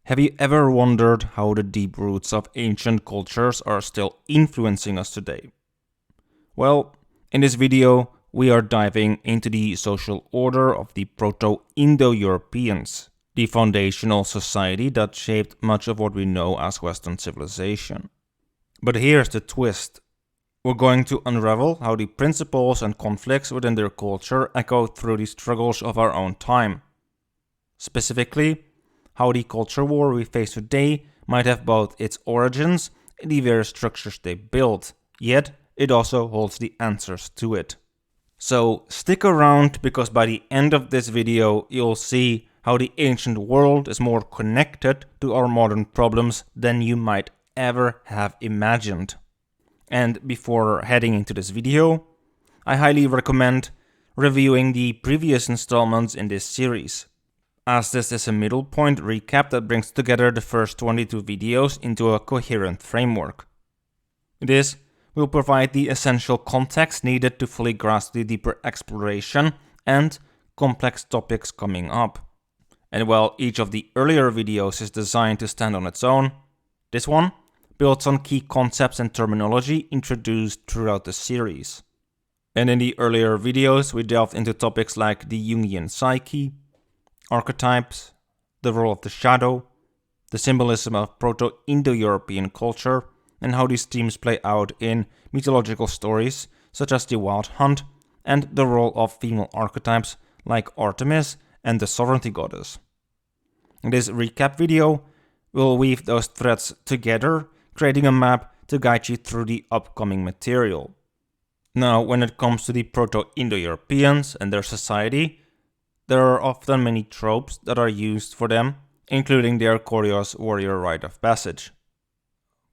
Have you ever wondered how the deep roots of ancient cultures are still influencing us today? Well, in this video, we are diving into the social order of the Proto-Indo-Europeans, the foundational society that shaped much of what we know as Western civilization. But here's the twist. We're going to unravel how the principles and conflicts within their culture echo through the struggles of our own time. Specifically, how the culture war we face today might have both its origins in the various structures they built, yet it also holds the answers to it. So stick around, because by the end of this video you'll see how the ancient world is more connected to our modern problems than you might ever have imagined. And before heading into this video, I highly recommend reviewing the previous installments in this series, as this is a middle point recap that brings together the first 22 videos into a coherent framework. This will provide the essential context needed to fully grasp the deeper exploration and complex topics coming up. And while each of the earlier videos is designed to stand on its own, this one builds on key concepts and terminology introduced throughout the series. And in the earlier videos we delved into topics like the Jungian psyche, archetypes, the role of the shadow, the symbolism of Proto-Indo-European culture, and how these themes play out in mythological stories such as the Wild Hunt, and the role of female archetypes like Artemis and the Sovereignty Goddess. In this recap video, we'll weave those threads together, creating a map to guide you through the upcoming material. Now, when it comes to the Proto-Indo-Europeans and their society, there are often many tropes that are used for them, including their Koryos Warrior rite of passage.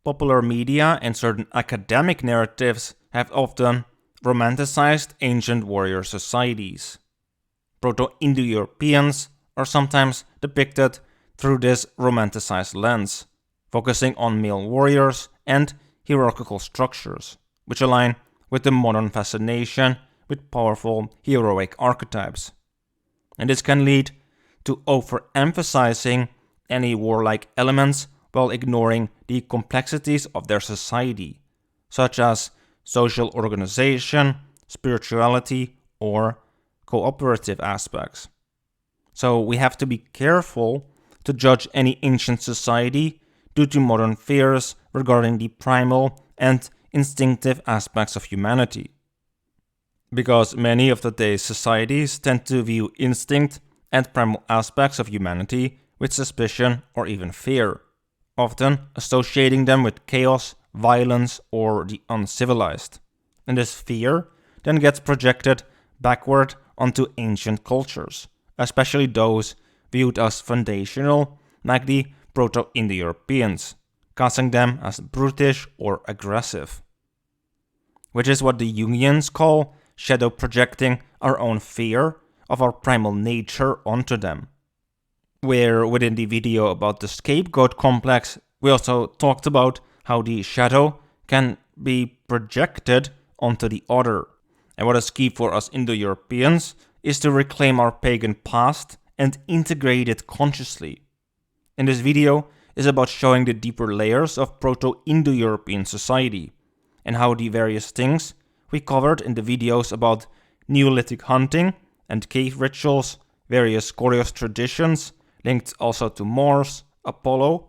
Popular media and certain academic narratives have often romanticized ancient warrior societies. Proto-Indo-Europeans are sometimes depicted through this romanticized lens, focusing on male warriors and hierarchical structures, which align with the modern fascination with powerful heroic archetypes. And this can lead to overemphasizing any warlike elements while ignoring the complexities of their society, such as social organization, spirituality, or cooperative aspects. So we have to be careful to judge any ancient society due to modern fears regarding the primal and instinctive aspects of humanity. Because many of today's societies tend to view instinct and primal aspects of humanity with suspicion or even fear, often associating them with chaos, violence, or the uncivilized. And this fear then gets projected backward onto ancient cultures, especially those viewed as foundational, like the Proto-Indo-Europeans, casting them as brutish or aggressive. Which is what the Jungians call shadow projecting our own fear of our primal nature onto them. Where within the video about the scapegoat complex, we also talked about how the shadow can be projected onto the other. And what is key for us Indo-Europeans is to reclaim our pagan past and integrate it consciously. In this video is about showing the deeper layers of Proto-Indo-European society, and how the various things we covered in the videos about Neolithic hunting and cave rituals, various Koryos traditions, linked also to Mars, Apollo,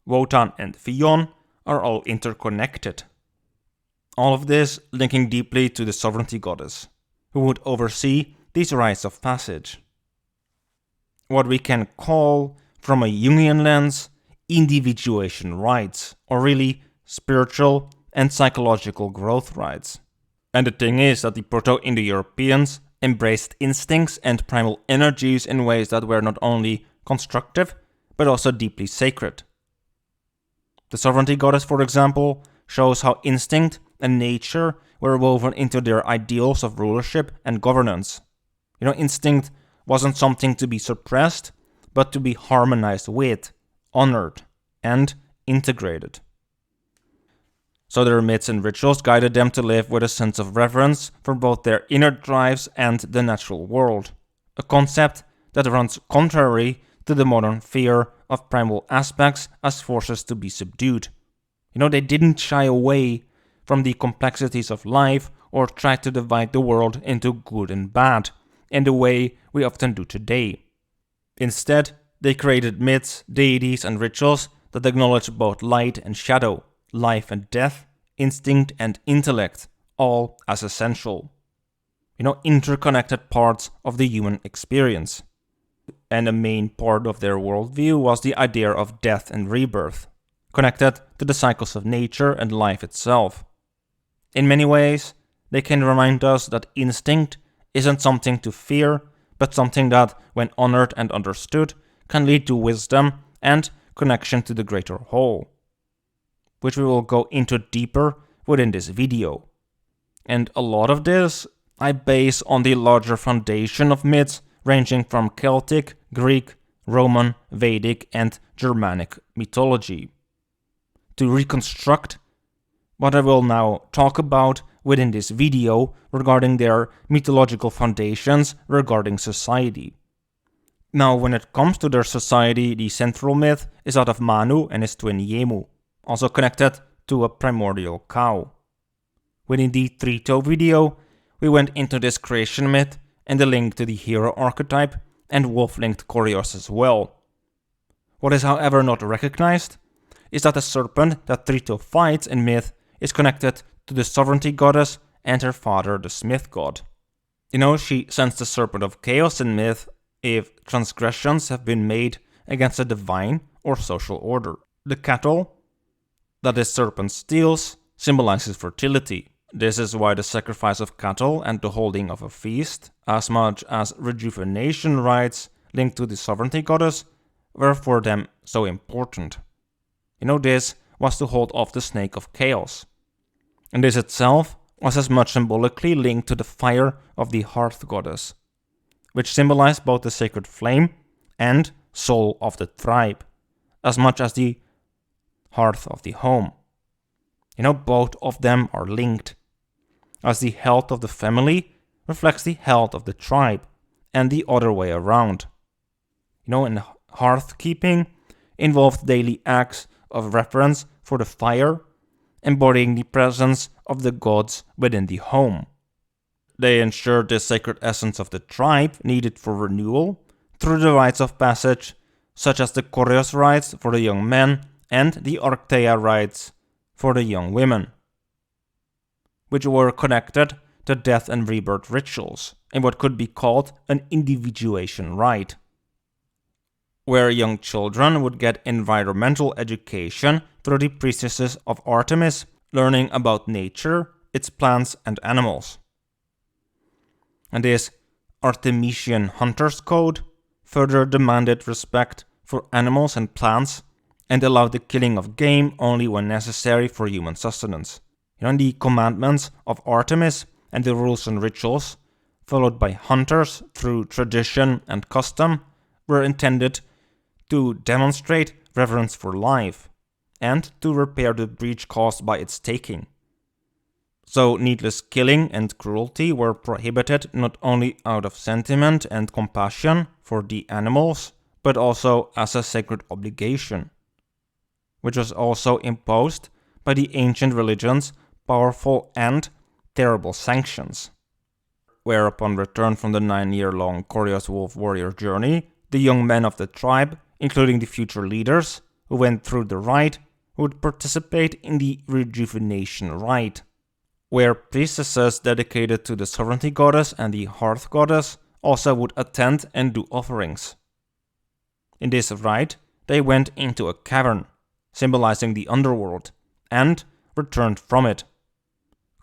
Wotan and Fion, are all interconnected. All of this linking deeply to the Sovereignty Goddess, who would oversee these rites of passage. What we can call, from a Jungian lens, individuation rites, or really spiritual and psychological growth rites. And the thing is that the Proto-Indo-Europeans embraced instincts and primal energies in ways that were not only constructive, but also deeply sacred. The Sovereignty Goddess, for example, shows how instinct and nature were woven into their ideals of rulership and governance. Instinct wasn't something to be suppressed, but to be harmonized with, honored, and integrated. So their myths and rituals guided them to live with a sense of reverence for both their inner drives and the natural world, a concept that runs contrary to the modern fear of primal aspects as forces to be subdued. They didn't shy away from the complexities of life or try to divide the world into good and bad in the way we often do today. Instead, they created myths, deities, and rituals that acknowledge both light and shadow, life and death, instinct and intellect, all as essential. Interconnected parts of the human experience. And a main part of their worldview was the idea of death and rebirth, connected to the cycles of nature and life itself. In many ways, they can remind us that instinct isn't something to fear, but something that, when honored and understood, can lead to wisdom and connection to the greater whole, which we will go into deeper within this video. And a lot of this I base on the larger foundation of myths ranging from Celtic, Greek, Roman, Vedic, and Germanic mythology, to reconstruct what I will now talk about within this video regarding their mythological foundations regarding society. Now, when it comes to their society, the central myth is that of Manu and his twin Yemu, also connected to a primordial cow. Within the Trito video, we went into this creation myth and the link to the hero archetype and wolf-linked Koryos as well. What is however not recognized is that the serpent that Trito fights in myth is connected to the sovereignty goddess and her father, the smith god. She sends the serpent of chaos in myth if transgressions have been made against the divine or social order. The cattle that this serpent steals symbolizes fertility. This is why the sacrifice of cattle and the holding of a feast, as much as rejuvenation rites linked to the sovereignty goddess, were for them so important. This was to hold off the snake of chaos. And this itself was as much symbolically linked to the fire of the hearth goddess, which symbolized both the sacred flame and soul of the tribe, as much as the hearth of the home. Both of them are linked, as the health of the family reflects the health of the tribe, and the other way around. And hearth keeping involved daily acts of reverence for the fire, embodying the presence of the gods within the home. They ensured the sacred essence of the tribe needed for renewal through the rites of passage, such as the Koryos rites for the young men and the Archetypes rites for the young women, which were connected to death and rebirth rituals in what could be called an individuation rite, where young children would get environmental education through the priestesses of Artemis, learning about nature, its plants and animals. And this Artemisian hunter's code further demanded respect for animals and plants and allowed the killing of game only when necessary for human sustenance. The commandments of Artemis and the rules and rituals followed by hunters through tradition and custom were intended to demonstrate reverence for life and to repair the breach caused by its taking. So needless killing and cruelty were prohibited not only out of sentiment and compassion for the animals, but also as a sacred obligation, which was also imposed by the ancient religion's powerful and terrible sanctions. Where upon return from the 9-year-long Koryos Warrior journey, the young men of the tribe, including the future leaders who went through the rite, would participate in the rejuvenation rite, where priestesses dedicated to the sovereignty goddess and the hearth goddess also would attend and do offerings. In this rite, they went into a cavern, symbolizing the underworld, and returned from it,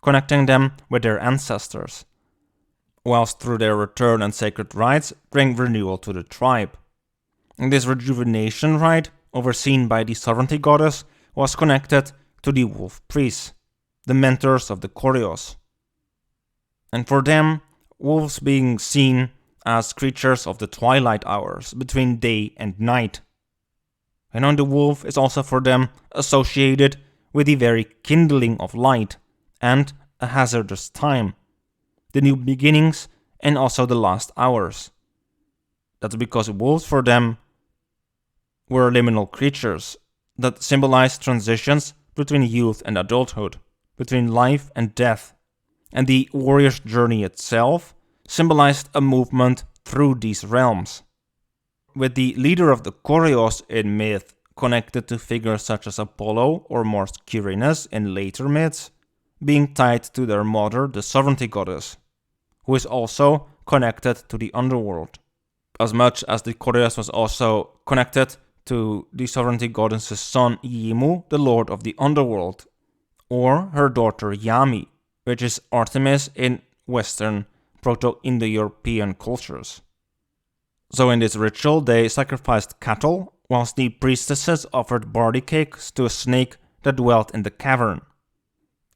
connecting them with their ancestors, whilst through their return and sacred rites bring renewal to the tribe. And this rejuvenation rite, overseen by the sovereignty goddess, was connected to the wolf priests, the mentors of the Koryos. And for them, wolves being seen as creatures of the twilight hours between day and night. And on the wolf is also for them associated with the very kindling of light and a hazardous time, the new beginnings and also the last hours. That's because wolves for them were liminal creatures that symbolized transitions between youth and adulthood, between life and death, and the warrior's journey itself symbolized a movement through these realms. With the leader of the Koryos in myth connected to figures such as Apollo or Mars Quirinus in later myths, being tied to their mother, the sovereignty goddess, who is also connected to the underworld, as much as the Koryos was also connected to the sovereignty goddess's son Yimu, the lord of the underworld, or her daughter Yami, which is Artemis in Western Proto-Indo-European cultures. So in this ritual they sacrificed cattle, whilst the priestesses offered barley cakes to a snake that dwelt in the cavern.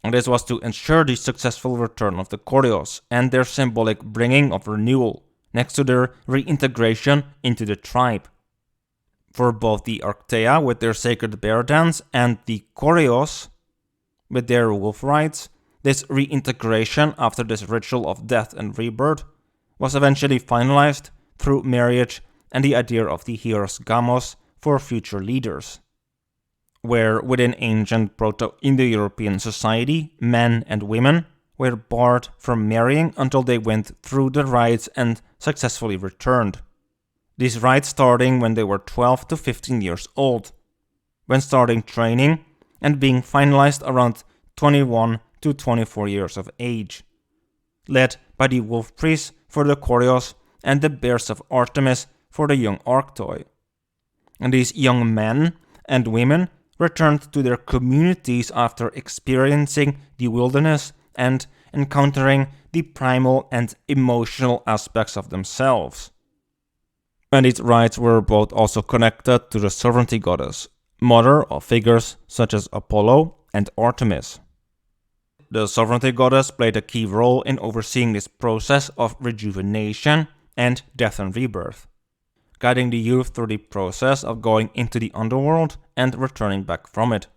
And this was to ensure the successful return of the Koryos and their symbolic bringing of renewal, next to their reintegration into the tribe. For both the Archaea with their sacred bear dance and the Koryos with their wolf rites, this reintegration after this ritual of death and rebirth was eventually finalized through marriage and the idea of the hieros gamos for future leaders, where within ancient Proto-Indo-European society, men and women were barred from marrying until they went through the rites and successfully returned. These rites starting when they were 12 to 15 years old, when starting training and being finalized around 21 to 24 years of age, led by the wolf priests for the Koryos and the bears of Artemis for the young Arctoi. And these young men and women returned to their communities after experiencing the wilderness and encountering the primal and emotional aspects of themselves. And these rites were both also connected to the sovereignty goddess, mother of figures such as Apollo and Artemis. The sovereignty goddess played a key role in overseeing this process of rejuvenation and death and rebirth, guiding the youth through the process of going into the underworld and returning back from it,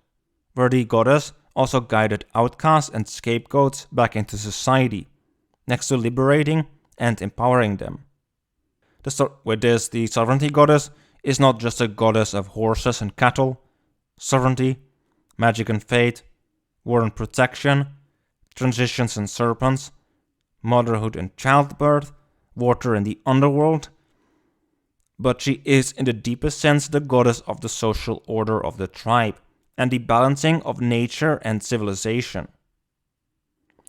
where the goddess also guided outcasts and scapegoats back into society, next to liberating and empowering them. With this, the sovereignty goddess is not just a goddess of horses and cattle, sovereignty, magic and fate, war and protection, transitions and serpents, motherhood and childbirth, water and the underworld, but she is in the deepest sense the goddess of the social order of the tribe and the balancing of nature and civilization.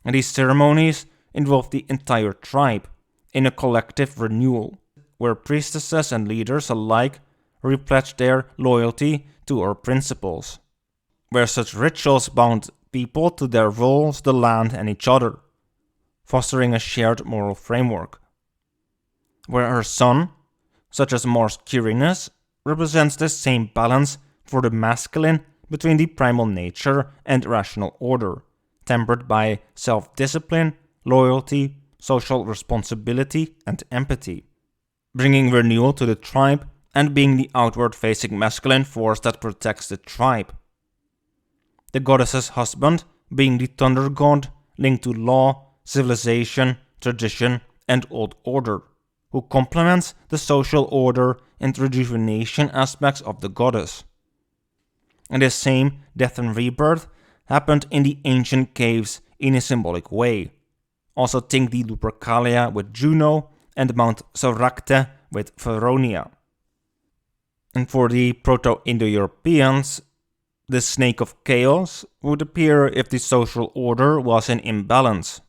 And these ceremonies involve the entire tribe in a collective renewal, where priestesses and leaders alike repledge their loyalty to her principles, where such rituals bound people to their roles, the land, and each other, fostering a shared moral framework, where her son, such as Mars Quirinus, represents the same balance for the masculine between the primal nature and rational order, tempered by self-discipline, loyalty, social responsibility, and empathy, bringing renewal to the tribe and being the outward-facing masculine force that protects the tribe. The goddess's husband being the thunder god linked to law, civilization, tradition, and old order, who complements the social order and rejuvenation aspects of the goddess. And the same death and rebirth happened in the ancient caves in a symbolic way. Also think the Lupercalia with Juno and Mount Soracte with Feronia. And for the Proto-Indo-Europeans, the snake of chaos would appear if the social order was in imbalance,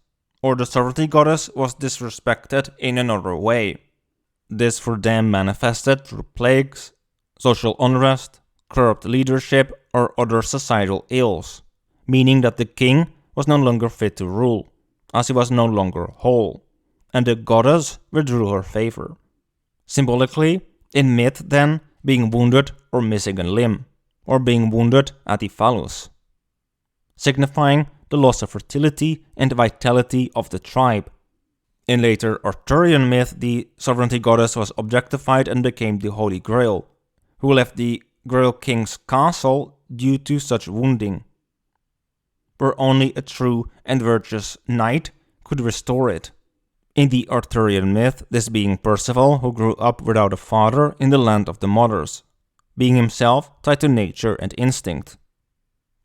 or the sovereignty goddess was disrespected in another way. This for them manifested through plagues, social unrest, corrupt leadership, or other societal ills, meaning that the king was no longer fit to rule, as he was no longer whole, and the goddess withdrew her favor. Symbolically, in myth then, being wounded or missing a limb, or being wounded at the phallus, signifying the loss of fertility and vitality of the tribe. In later Arthurian myth, the sovereignty goddess was objectified and became the Holy Grail, who left the Grail King's castle due to such wounding, where only a true and virtuous knight could restore it. In the Arthurian myth, this being Percival, who grew up without a father in the land of the mothers, being himself tied to nature and instinct.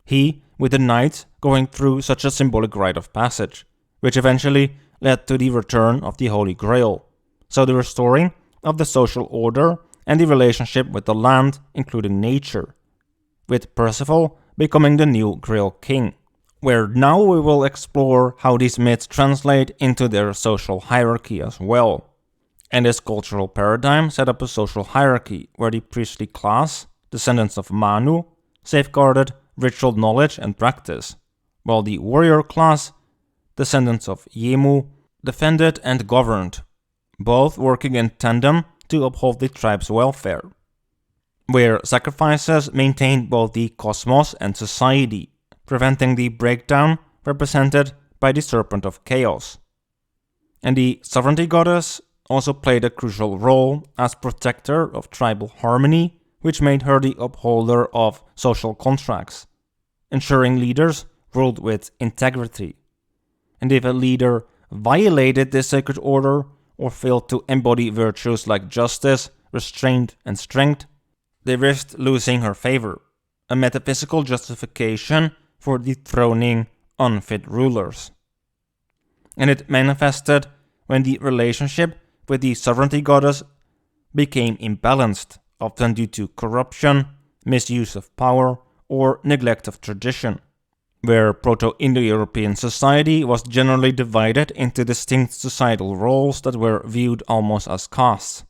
He, with the knights, going through such a symbolic rite of passage, which eventually led to the return of the Holy Grail, so the restoring of the social order and the relationship with the land, including nature, with Percival becoming the new Grail King, where now we will explore how these myths translate into their social hierarchy as well. And this cultural paradigm set up a social hierarchy where the priestly class, descendants of Manu, safeguarded ritual knowledge and practice, while the warrior class, descendants of Yemu, defended and governed, both working in tandem to uphold the tribe's welfare, where sacrifices maintained both the cosmos and society, preventing the breakdown represented by the Serpent of Chaos. And the sovereignty goddess also played a crucial role as protector of tribal harmony, which made her the upholder of social contracts, ensuring leaders ruled with integrity. And if a leader violated this sacred order or failed to embody virtues like justice, restraint, and strength, they risked losing her favor, a metaphysical justification for dethroning unfit rulers. And it manifested when the relationship with the sovereignty goddess became imbalanced, often due to corruption, misuse of power, or neglect of tradition, where Proto-Indo-European society was generally divided into distinct societal roles that were viewed almost as castes.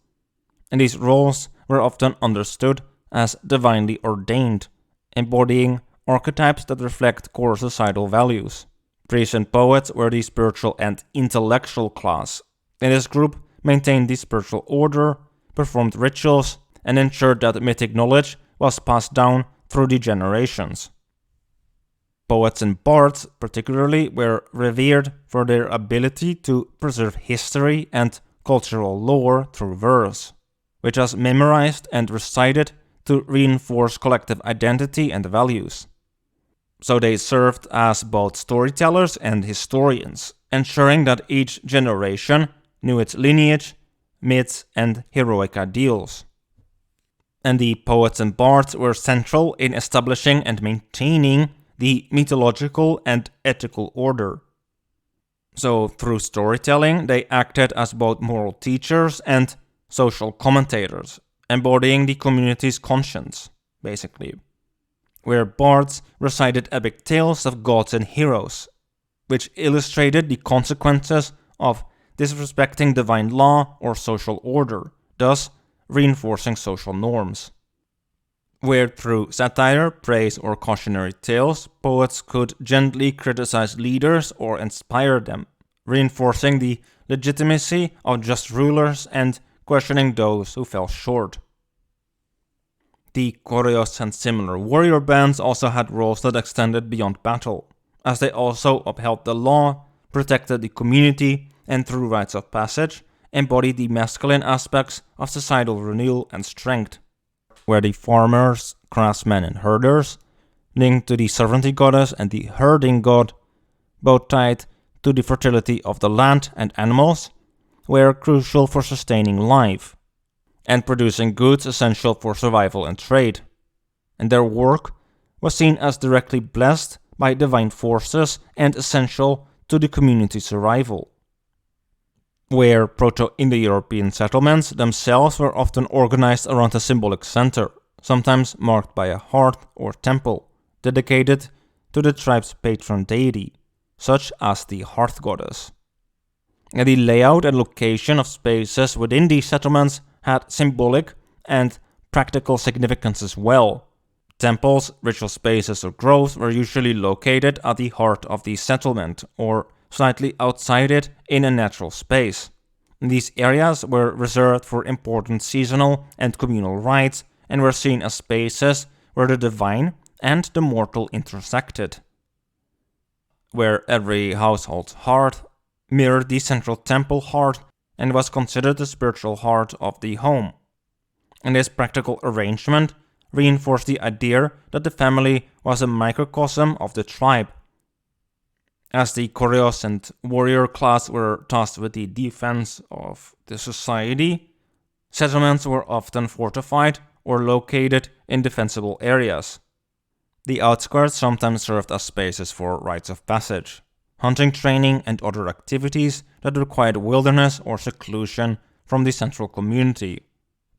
And these roles were often understood as divinely ordained, embodying archetypes that reflect core societal values. Priests and poets were the spiritual and intellectual class. In this group maintained the spiritual order, performed rituals, and ensured that mythic knowledge was passed down through the generations. Poets and bards, particularly, were revered for their ability to preserve history and cultural lore through verse, which was memorized and recited to reinforce collective identity and values. So they served as both storytellers and historians, ensuring that each generation knew its lineage, myths, and heroic ideals. And the poets and bards were central in establishing and maintaining the mythological and ethical order. So through storytelling, they acted as both moral teachers and social commentators, embodying the community's conscience, basically. Where bards recited epic tales of gods and heroes, which illustrated the consequences of disrespecting divine law or social order, thus reinforcing social norms. Where through satire, praise, or cautionary tales, poets could gently criticize leaders or inspire them, reinforcing the legitimacy of just rulers and questioning those who fell short. The Koryos and similar warrior bands also had roles that extended beyond battle, as they also upheld the law, protected the community, and through rites of passage, embodied the masculine aspects of societal renewal and strength, where the farmers, craftsmen, and herders, linked to the sovereignty goddess and the herding god, both tied to the fertility of the land and animals, were crucial for sustaining life and producing goods essential for survival and trade. And their work was seen as directly blessed by divine forces and essential to the community's survival. Where Proto-Indo-European settlements themselves were often organized around a symbolic center, sometimes marked by a hearth or temple, dedicated to the tribe's patron deity, such as the hearth goddess. And the layout and location of spaces within these settlements had symbolic and practical significance as well. Temples, ritual spaces, or groves were usually located at the heart of the settlement, or slightly outside it in a natural space. These areas were reserved for important seasonal and communal rites and were seen as spaces where the divine and the mortal intersected, where every household's hearth mirrored the central temple hearth and was considered the spiritual heart of the home. And this practical arrangement reinforced the idea that the family was a microcosm of the tribe. As the Koryos and warrior class were tasked with the defense of the society, settlements were often fortified or located in defensible areas. The outskirts sometimes served as spaces for rites of passage, hunting training, and other activities that required wilderness or seclusion from the central community.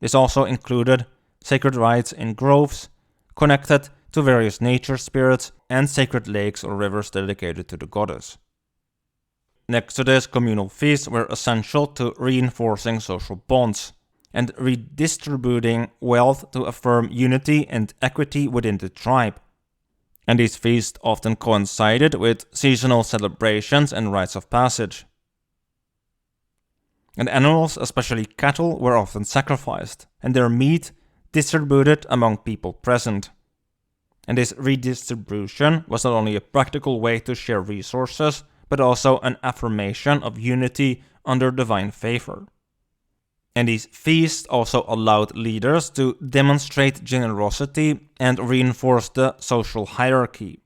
This also included sacred rites in groves, connected to various nature spirits, and sacred lakes or rivers dedicated to the goddess. Next to this, communal feasts were essential to reinforcing social bonds and redistributing wealth to affirm unity and equity within the tribe. And these feasts often coincided with seasonal celebrations and rites of passage. And animals, especially cattle, were often sacrificed, and their meat distributed among people present. And this redistribution was not only a practical way to share resources, but also an affirmation of unity under divine favor. And these feasts also allowed leaders to demonstrate generosity and reinforce the social hierarchy.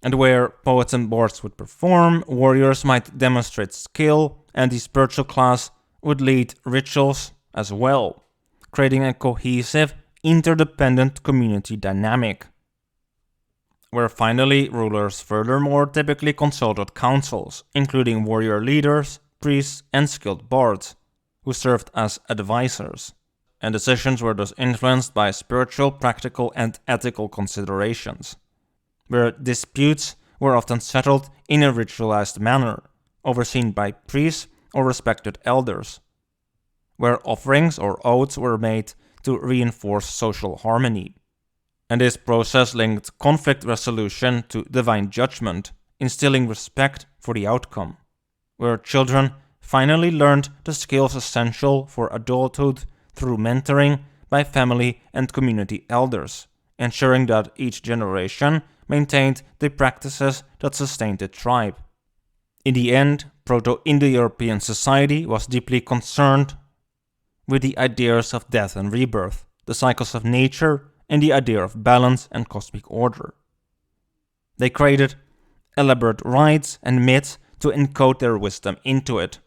And where poets and bards would perform, warriors might demonstrate skill, and the spiritual class would lead rituals as well, creating a cohesive, interdependent community dynamic. Where finally, rulers furthermore typically consulted councils, including warrior leaders, priests, and skilled bards, who served as advisors, and decisions were thus influenced by spiritual, practical, and ethical considerations, where disputes were often settled in a ritualized manner, overseen by priests or respected elders, where offerings or oaths were made to reinforce social harmony. And this process linked conflict resolution to divine judgment, instilling respect for the outcome, where children finally learned the skills essential for adulthood through mentoring by family and community elders, ensuring that each generation maintained the practices that sustained the tribe. In the end, Proto-Indo-European society was deeply concerned with the ideas of death and rebirth, the cycles of nature, and the idea of balance and cosmic order. They created elaborate rites and myths to encode their wisdom into it,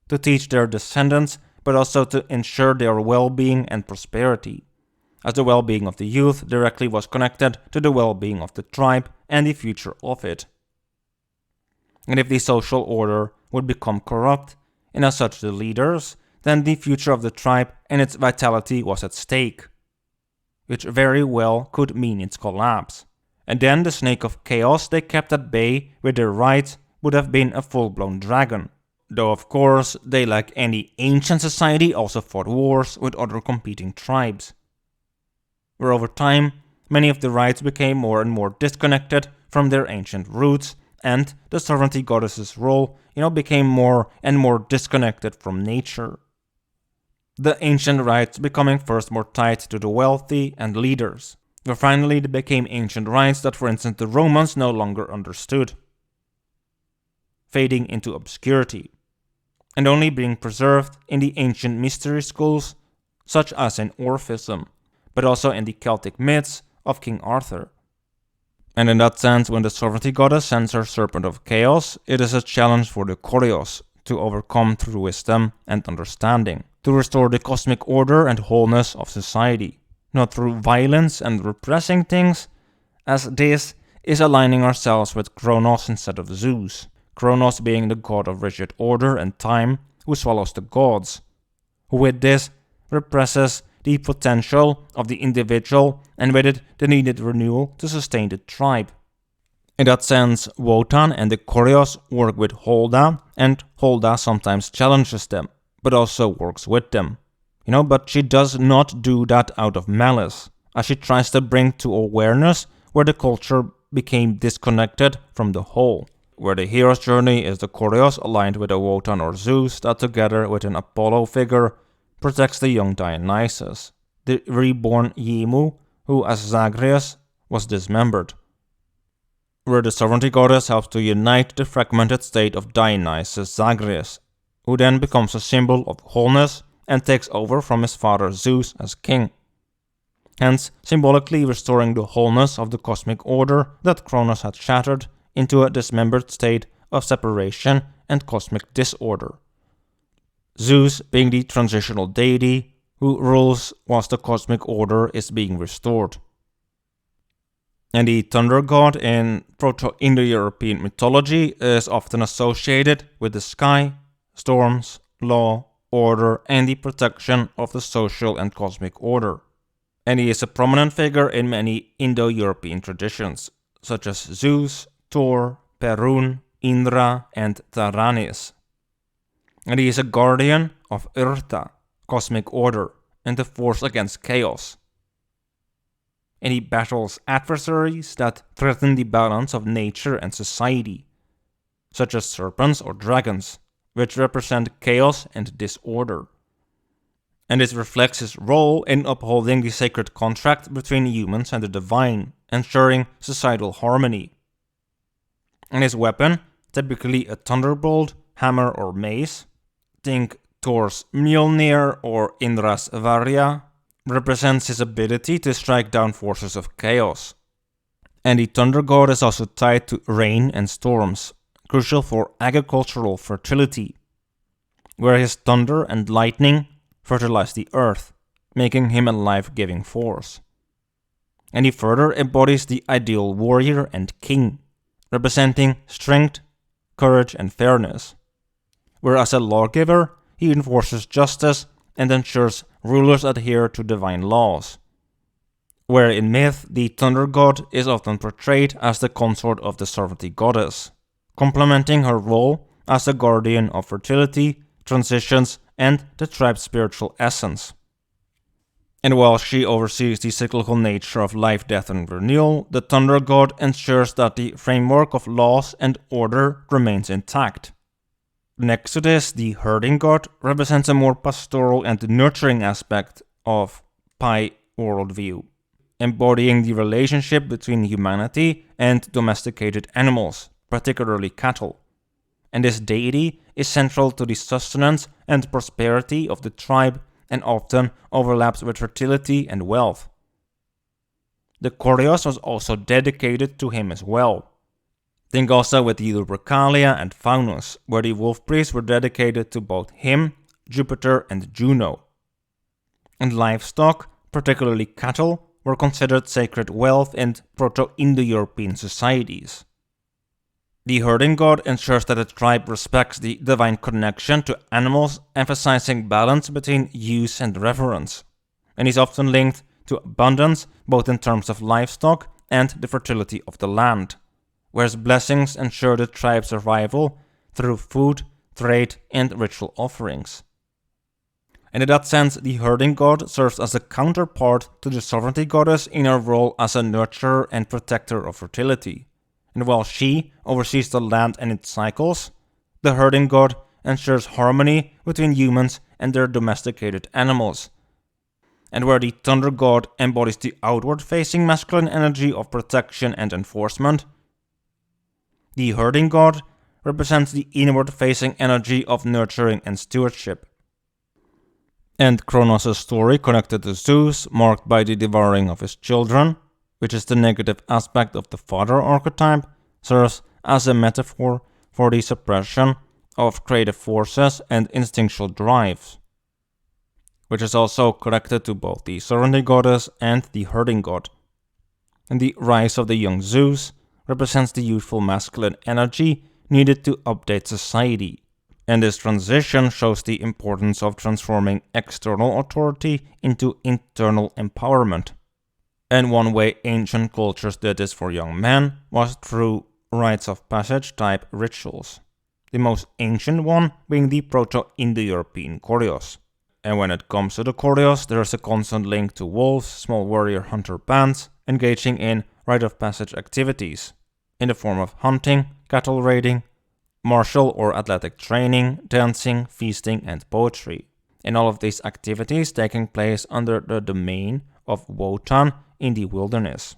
to teach their descendants, but also to ensure their well-being and prosperity, as the well-being of the youth directly was connected to the well-being of the tribe and the future of it. And if the social order would become corrupt, and as such the leaders, then the future of the tribe and its vitality was at stake, which very well could mean its collapse. And then the snake of chaos they kept at bay with their rites would have been a full-blown dragon. Though of course, they like any ancient society also fought wars with other competing tribes. Where over time, many of the rites became more and more disconnected from their ancient roots, and the sovereignty goddess's role, became more and more disconnected from nature. The ancient rites becoming first more tied to the wealthy and leaders, where finally they became ancient rites that, for instance, the Romans no longer understood, fading into obscurity, and only being preserved in the ancient mystery schools, such as in Orphism, but also in the Celtic myths of King Arthur. And in that sense, when the sovereignty goddess sends her Serpent of Chaos, it is a challenge for the Koryos to overcome through wisdom and understanding, to restore the cosmic order and wholeness of society, not through violence and repressing things, as this is aligning ourselves with Kronos instead of Zeus, Kronos being the god of rigid order and time, who swallows the gods, who with this represses the potential of the individual and with it the needed renewal to sustain the tribe. In that sense, Wotan and the Koryos work with Holda, and Holda sometimes challenges them, but also works with them. But she does not do that out of malice, as she tries to bring to awareness where the culture became disconnected from the whole, where the hero's journey is the Koryos aligned with a Wotan or Zeus that together with an Apollo figure protects the young Dionysus, the reborn Yemu, who as Zagreus was dismembered, where the sovereignty goddess helps to unite the fragmented state of Dionysus Zagreus, who then becomes a symbol of wholeness and takes over from his father Zeus as king, hence symbolically restoring the wholeness of the cosmic order that Kronos had shattered into a dismembered state of separation and cosmic disorder. Zeus being the transitional deity, who rules whilst the cosmic order is being restored. And the thunder god in Proto-Indo-European mythology is often associated with the sky, storms, law, order, and the protection of the social and cosmic order. And he is a prominent figure in many Indo-European traditions, such as Zeus, Thor, Perun, Indra, and Taranis. And he is a guardian of Urta, cosmic order, and the force against chaos. And he battles adversaries that threaten the balance of nature and society, such as serpents or dragons, which represent chaos and disorder. And this reflects his role in upholding the sacred contract between humans and the divine, ensuring societal harmony. And his weapon, typically a thunderbolt, hammer, or mace, think Thor's Mjolnir or Indra's Varya, represents his ability to strike down forces of chaos. And the thunder god is also tied to rain and storms, crucial for agricultural fertility, where his thunder and lightning fertilize the earth, making him a life-giving force. And he further embodies the ideal warrior and king, representing strength, courage, and fairness, where as a lawgiver, he enforces justice and ensures rulers adhere to divine laws. Where in myth, the thunder god is often portrayed as the consort of the Serpent goddess, complementing her role as the guardian of fertility, transitions, and the tribe's spiritual essence. And while she oversees the cyclical nature of life, death, and renewal, the thunder god ensures that the framework of laws and order remains intact. Next to this, the herding god represents a more pastoral and nurturing aspect of Pi worldview, embodying the relationship between humanity and domesticated animals, particularly cattle. And this deity is central to the sustenance and prosperity of the tribe and often overlaps with fertility and wealth. The Koryos was also dedicated to him as well. Think also with the Lupercalia and Faunus, where the wolf priests were dedicated to both him, Jupiter, and Juno. And livestock, particularly cattle, were considered sacred wealth in Proto-Indo-European societies. The herding god ensures that the tribe respects the divine connection to animals, emphasizing balance between use and reverence, and is often linked to abundance both in terms of livestock and the fertility of the land, whereas blessings ensure the tribe's survival through food, trade, and ritual offerings. And in that sense, the herding god serves as a counterpart to the sovereignty goddess in her role as a nurturer and protector of fertility. And while she oversees the land and its cycles, the herding god ensures harmony between humans and their domesticated animals. And where the thunder god embodies the outward-facing masculine energy of protection and enforcement, the herding god represents the inward-facing energy of nurturing and stewardship. And Kronos' story connected to Zeus, marked by the devouring of his children, which is the negative aspect of the father archetype, serves as a metaphor for the suppression of creative forces and instinctual drives, which is also connected to both the sovereignty goddess and the herding god. And the rise of the young Zeus represents the youthful masculine energy needed to update society. And this transition shows the importance of transforming external authority into internal empowerment. And one way ancient cultures did this for young men was through rites of passage type rituals, the most ancient one being the Proto-Indo-European Koryos. And when it comes to the Koryos, there is a constant link to wolves, small warrior hunter bands, engaging in rite of passage activities, in the form of hunting, cattle raiding, martial or athletic training, dancing, feasting, and poetry. And all of these activities taking place under the domain of Wotan in the wilderness.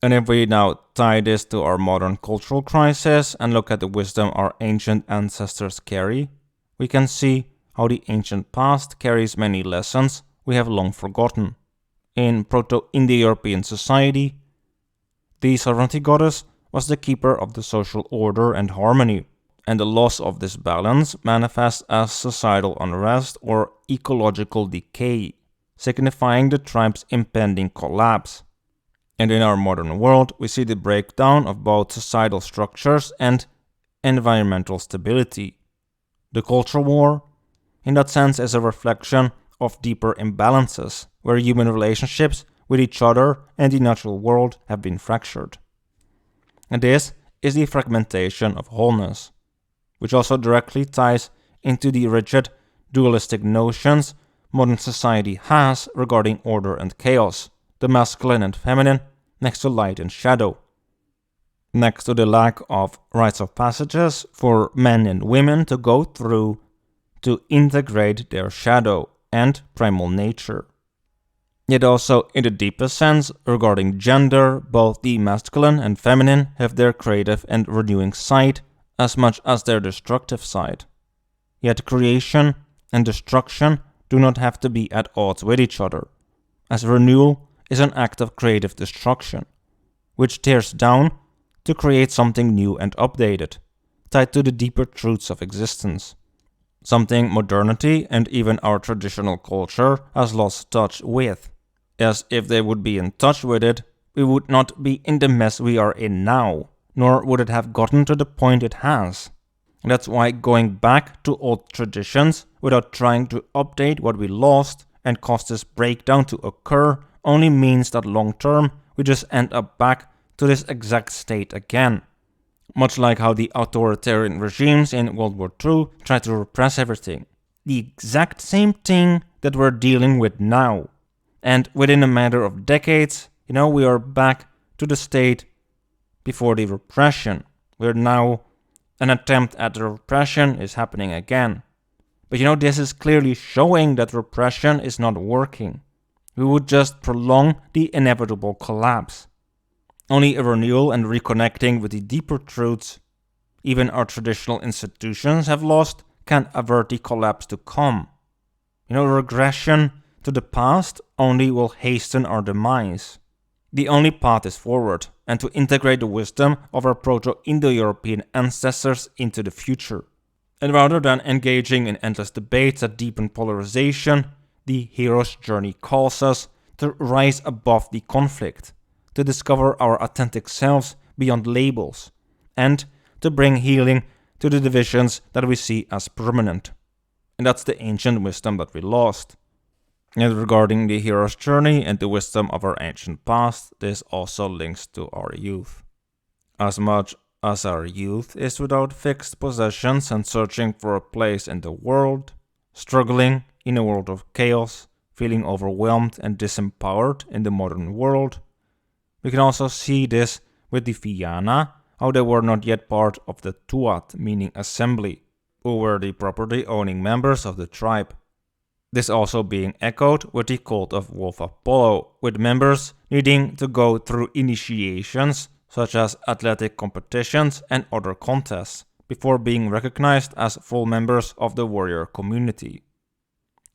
And if we now tie this to our modern cultural crisis and look at the wisdom our ancient ancestors carry, we can see how the ancient past carries many lessons we have long forgotten. In Proto-Indo-European society, the sovereignty goddess was the keeper of the social order and harmony, And the loss of this balance manifests as societal unrest or ecological decay, signifying the tribe's impending collapse. And in our modern world, we see the breakdown of both societal structures and environmental stability. The culture war, in that sense, is a reflection of deeper imbalances, where human relationships with each other and the natural world have been fractured. And this is the fragmentation of wholeness, which also directly ties into the rigid, dualistic notions modern society has regarding order and chaos, the masculine and feminine, next to light and shadow. Next to the lack of rites of passages for men and women to go through to integrate their shadow and primal nature. Yet also, in the deepest sense, regarding gender, both the masculine and feminine have their creative and renewing side as much as their destructive side. Yet creation and destruction do not have to be at odds with each other, as renewal is an act of creative destruction, which tears down to create something new and updated, tied to the deeper truths of existence. Something modernity and even our traditional culture has lost touch with, as if they would be in touch with it, we would not be in the mess we are in now, nor would it have gotten to the point it has. That's why going back to old traditions without trying to update what we lost and cause this breakdown to occur only means that long term we just end up back to this exact state again. Much like how the authoritarian regimes in World War II tried to repress everything. The exact same thing that we're dealing with now. And within a matter of decades, we are back to the state before the repression. We're now an attempt at the repression is happening again. But this is clearly showing that repression is not working. We would just prolong the inevitable collapse. Only a renewal and reconnecting with the deeper truths even our traditional institutions have lost can avert the collapse to come. Regression to the past only will hasten our demise. The only path is forward, and to integrate the wisdom of our Proto-Indo-European ancestors into the future. And rather than engaging in endless debates that deepen polarization, the hero's journey calls us to rise above the conflict, to discover our authentic selves beyond labels, and to bring healing to the divisions that we see as permanent. And that's the ancient wisdom that we lost. And regarding the hero's journey and the wisdom of our ancient past, this also links to our youth. As much as our youth is without fixed possessions and searching for a place in the world, struggling in a world of chaos, feeling overwhelmed and disempowered in the modern world, we can also see this with the Fianna, how they were not yet part of the Tuat, meaning assembly, who were the property-owning members of the tribe. This also being echoed with the cult of Wolf Apollo, with members needing to go through initiations such as athletic competitions and other contests before being recognized as full members of the warrior community.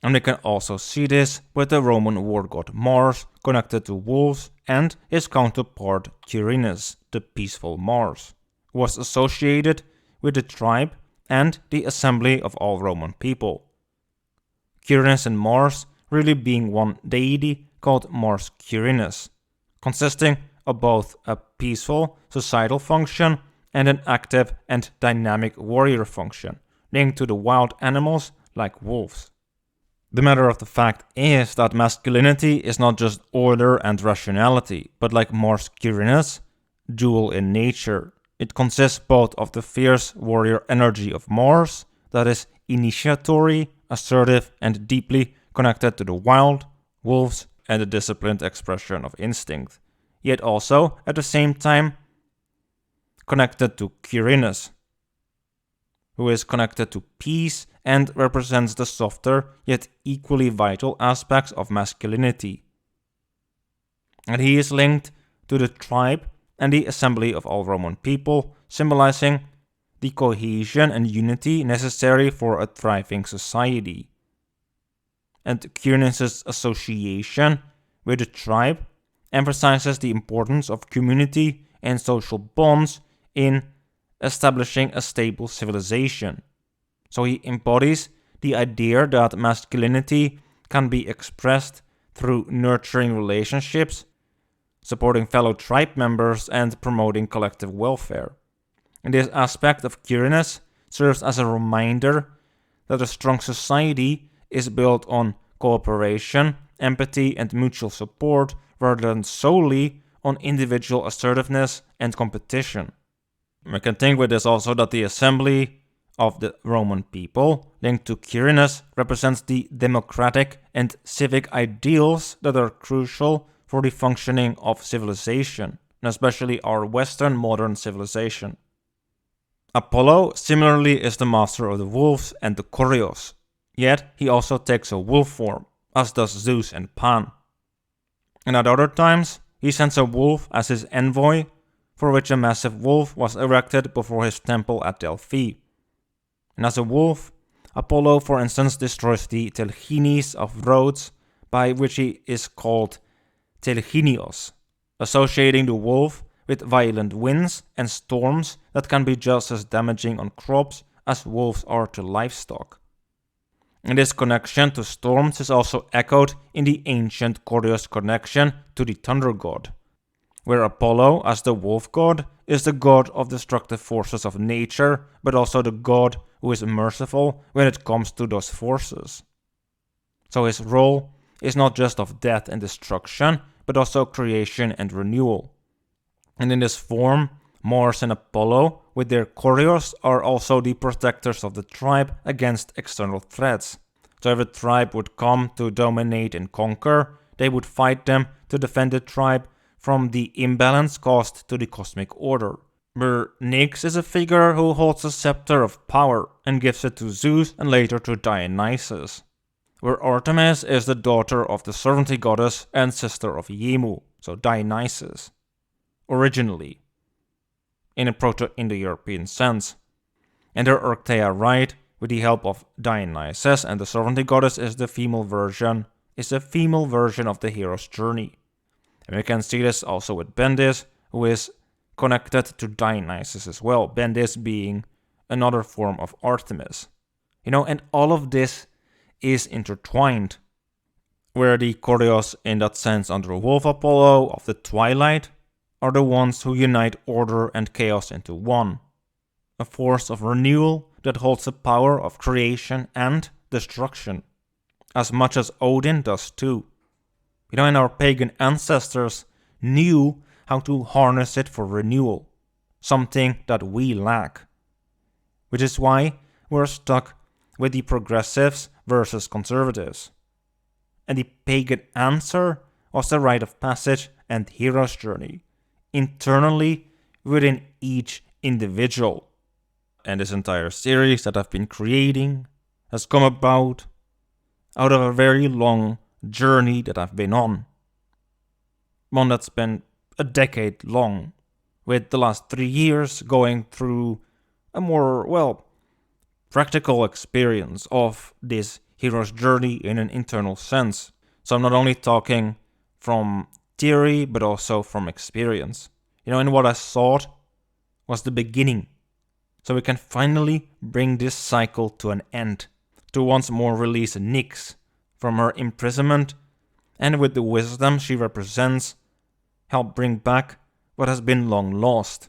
And we can also see this with the Roman war god Mars connected to wolves and his counterpart Quirinus, the peaceful Mars, who was associated with the tribe and the assembly of all Roman people. Quirinus and Mars really being one deity called Mars Quirinus, consisting of both a peaceful societal function and an active and dynamic warrior function, linked to the wild animals like wolves. The matter of the fact is that masculinity is not just order and rationality, but like Mars Quirinus, dual in nature. It consists both of the fierce warrior energy of Mars, that is initiatory, assertive, and deeply connected to the wild, wolves, and the disciplined expression of instinct, yet also, at the same time, connected to Quirinus, who is connected to peace and represents the softer yet equally vital aspects of masculinity. And he is linked to the tribe and the assembly of all Roman people, symbolizing the cohesion and unity necessary for a thriving society. And Quirinus' association with the tribe emphasizes the importance of community and social bonds in establishing a stable civilization. So he embodies the idea that masculinity can be expressed through nurturing relationships, supporting fellow tribe members, and promoting collective welfare. And this aspect of Quirinus serves as a reminder that a strong society is built on cooperation, empathy, and mutual support rather than solely on individual assertiveness and competition. We can think with this also that the assembly of the Roman people, linked to Quirinus, represents the democratic and civic ideals that are crucial for the functioning of civilization, and especially our Western modern civilization. Apollo similarly is the master of the wolves and the Koryos, yet he also takes a wolf form, as does Zeus and Pan. And at other times, he sends a wolf as his envoy, for which a massive wolf was erected before his temple at Delphi. And as a wolf, Apollo, for instance, destroys the Telchines of Rhodes, by which he is called Telchinios, associating the wolf with violent winds and storms that can be just as damaging on crops as wolves are to livestock. And this connection to storms is also echoed in the ancient Koryos connection to the thunder god, where Apollo, as the wolf god, is the god of destructive forces of nature, but also the god who is merciful when it comes to those forces. So his role is not just of death and destruction, but also creation and renewal. And in this form, Mars and Apollo, with their Koryos, are also the protectors of the tribe against external threats. So if a tribe would come to dominate and conquer, they would fight them to defend the tribe from the imbalance caused to the cosmic order. Where Nyx is a figure who holds a scepter of power and gives it to Zeus and later to Dionysus. Where Artemis is the daughter of the sovereignty goddess and sister of Yemu, so Dionysus, originally, in a Proto-Indo-European sense. And her Archetypes rite, with the help of Dionysus and the sovereignty goddess, is a female version of the hero's journey. And we can see this also with Bendis, who is connected to Dionysus as well, Bendis being another form of Artemis. And all of this is intertwined, where the Koryos, in that sense under Wolf Apollo of the Twilight, are the ones who unite order and chaos into one, a force of renewal that holds the power of creation and destruction, as much as Odin does too. And our pagan ancestors knew how to harness it for renewal, something that we lack. Which is why we're stuck with the progressives versus conservatives. And the pagan answer was the rite of passage and hero's journey, internally within each individual. And this entire series that I've been creating has come about out of a very long journey that I've been on. One that's been a decade long, with the last 3 years going through a more, practical experience of this hero's journey in an internal sense. So I'm not only talking from theory, but also from experience. And what I thought was the beginning. So we can finally bring this cycle to an end, to once more release Nyx from her imprisonment, and with the wisdom she represents, help bring back what has been long lost.